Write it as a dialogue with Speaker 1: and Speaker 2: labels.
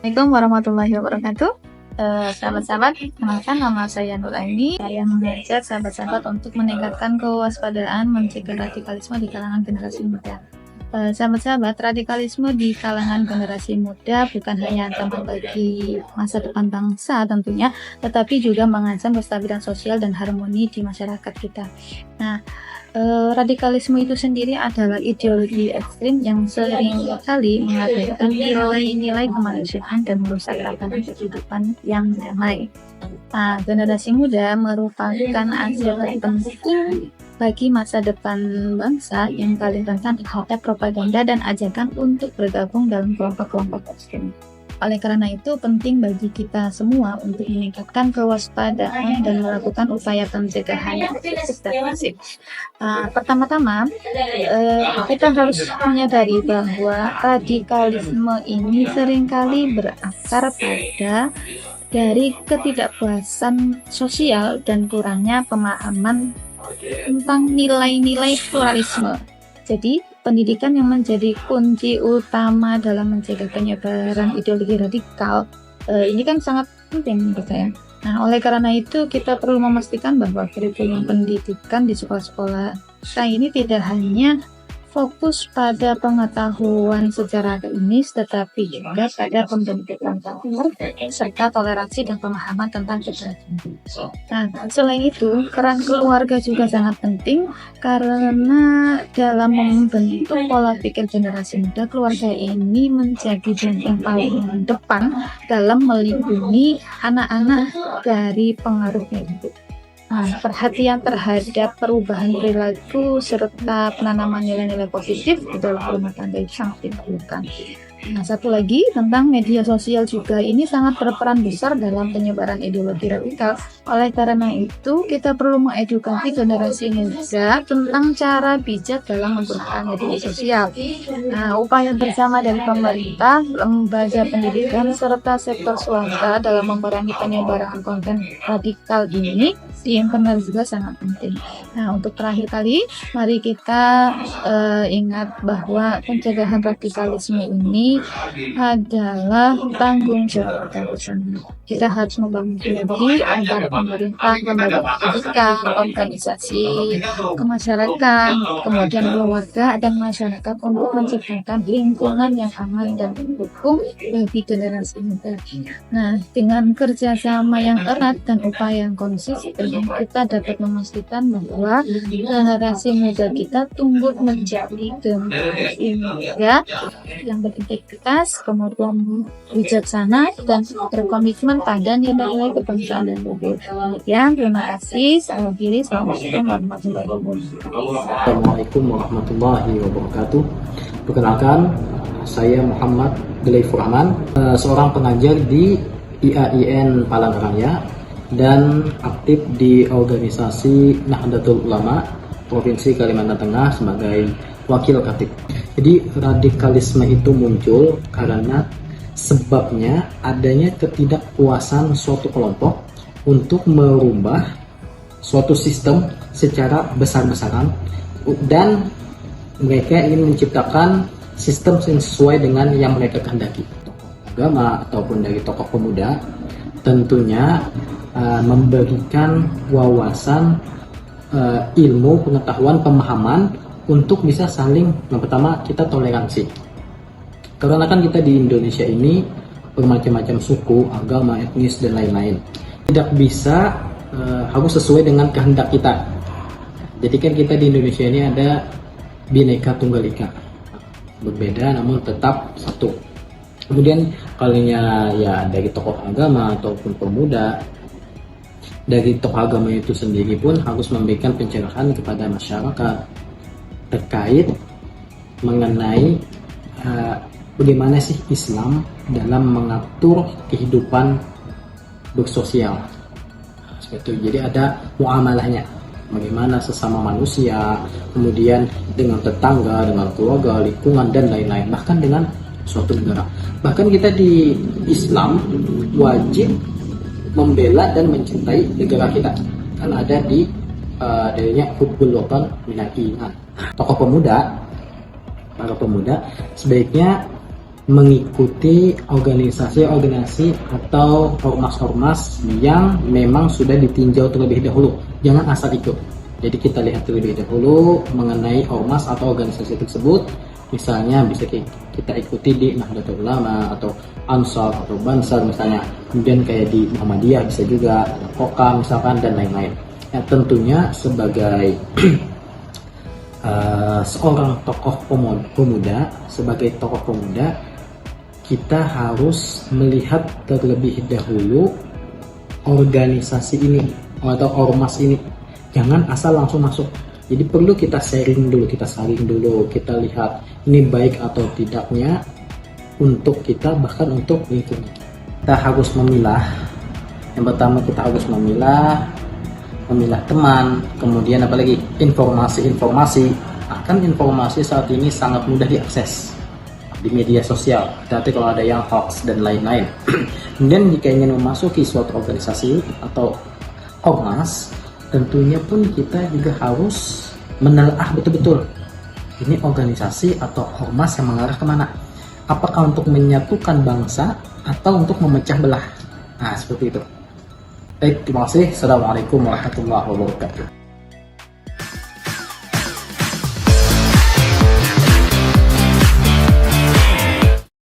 Speaker 1: Assalamualaikum warahmatullahi wabarakatuh. Sahabat-sahabat, kenalkan nama saya Nuraini. Saya mengajak sahabat-sahabat untuk meningkatkan kewaspadaan mencegah radikalisme di kalangan generasi muda. Sahabat-sahabat, radikalisme di kalangan generasi muda bukan hanya ancaman bagi masa depan bangsa tentunya, tetapi juga mengancam kestabilan sosial dan harmoni di masyarakat kita. Nah, radikalisme itu sendiri adalah ideologi ekstrim yang sering kali mengabaikan nilai-nilai kemanusiaan dan merusak tatanan kehidupan yang damai. Nah, generasi muda merupakan aset penting bagi masa depan bangsa yang paling rentan terhadap propaganda dan ajakan untuk bergabung dalam kelompok-kelompok ekstrim. Oleh karena itu, penting bagi kita semua untuk meningkatkan kewaspadaan dan melakukan upaya pencegahan yang efektif dan masif. Pertama-tama, kita harus menyadari bahwa radikalisme ini seringkali berakar pada dari ketidakpuasan sosial dan kurangnya pemahaman tentang nilai-nilai pluralisme. Jadi, pendidikan yang menjadi kunci utama dalam mencegah penyebaran ideologi radikal ini kan sangat penting menurut saya. Nah, oleh karena itu kita perlu memastikan bahwa kurikulum pendidikan di sekolah-sekolah kita ini tidak hanya fokus pada pengetahuan secara akademis, tetapi juga pada pembentukan karakter serta toleransi dan pemahaman tentang kebenaran. Nah, selain itu, peran keluarga juga sangat penting karena dalam membentuk pola pikir generasi muda, keluarga ini menjadi benteng paling depan dalam melindungi anak-anak dari pengaruhnya itu. Perhatian terhadap perubahan perilaku serta penanaman nilai-nilai positif di dalam rumah tangga itu sangat diperlukan. Nah, satu lagi tentang media sosial juga ini sangat berperan besar dalam penyebaran ideologi radikal. Oleh karena itu, kita perlu mengedukasi generasi muda tentang cara bijak dalam menggunakan media sosial. Nah, upaya bersama dari pemerintah, lembaga pendidikan, serta sektor swasta dalam memerangi penyebaran konten radikal ini di internet juga sangat penting. Nah, untuk terakhir kali, mari kita ingat bahwa pencegahan radikalisme ini adalah tanggung jawab kita bersama. Kita harus membangun sinergi antara pemerintah, lembaga pendidikan, organisasi kemasyarakat, kemudian keluarga dan masyarakat untuk menciptakan lingkungan yang aman dan mendukung bagi generasi muda. Nah, dengan kerjasama yang erat dan upaya yang konsisten, kita dapat memastikan bahwa generasi muda kita tumbuh menjadi generasi muda yang berintegritas, kemudian bijaksana dan berkomitmen pada nilai-nilai kebangsaan dan budaya. Ya, terima kasih. Saya akhiri.
Speaker 2: Assalamualaikum warahmatullahi wabarakatuh. Perkenalkan, saya Muhammad Delaifur Rahman, seorang pengajar di IAIN Palangkaraya dan aktif di organisasi Nahdlatul Ulama Provinsi Kalimantan Tengah sebagai wakil khatib. Jadi radikalisme itu muncul karena sebabnya adanya ketidakpuasan suatu kelompok untuk merubah suatu sistem secara besar-besaran dan mereka ingin menciptakan sistem yang sesuai dengan yang mereka kehendaki. Agama ataupun dari tokoh pemuda tentunya memberikan wawasan ilmu, pengetahuan, pemahaman untuk bisa saling, yang pertama kita toleransi. Karena kan kita di Indonesia ini bermacam-macam suku, agama, etnis dan lain-lain. Tidak bisa harus sesuai dengan kehendak kita. Jadi kan kita di Indonesia ini ada Bhinneka Tunggal Ika, berbeda namun tetap satu. Kemudian kalinya ya dari tokoh agama ataupun pemuda, dari tokoh agama itu sendiri pun harus memberikan pencerahan kepada masyarakat terkait mengenai bagaimana sih Islam dalam mengatur kehidupan bersosial. Seperti itu. Jadi ada muamalahnya, bagaimana sesama manusia, kemudian dengan tetangga, dengan keluarga, lingkungan dan lain-lain, bahkan dengan suatu negara. Bahkan kita di Islam wajib membela dan mencintai negara kita, kan ada di darinya hubbul watan minal iman. Tokoh pemuda, para pemuda sebaiknya mengikuti organisasi-organisasi atau ormas-ormas yang memang sudah ditinjau terlebih dahulu. Jangan asal ikut. Jadi kita lihat terlebih dahulu mengenai ormas atau organisasi tersebut. Misalnya bisa kita ikuti di Nahdlatul Ulama atau Ansar atau Bansar misalnya. Kemudian kayak di Muhammadiyah bisa juga, ada Koka misalkan dan lain-lain. Ya, tentunya sebagai seorang tokoh pemuda, sebagai tokoh pemuda, kita harus melihat terlebih dahulu organisasi ini atau ormas ini. Jangan asal langsung masuk. Jadi perlu kita sharing dulu, kita saling dulu, kita lihat ini baik atau tidaknya untuk kita, bahkan untuk lingkungan. Kita harus memilah. Yang pertama kita harus memilah teman, kemudian apalagi informasi. Akan informasi saat ini sangat mudah diakses di media sosial. Hati-hati kalau ada yang hoax dan lain-lain. Kemudian jika ingin memasuki suatu organisasi atau ormas, tentunya pun kita juga harus menelaah betul-betul ini organisasi atau ormas yang mengarah kemana. Apakah untuk menyatukan bangsa atau untuk memecah belah? Nah, seperti itu. Baik, terima kasih. Assalamualaikum warahmatullahi wabarakatuh.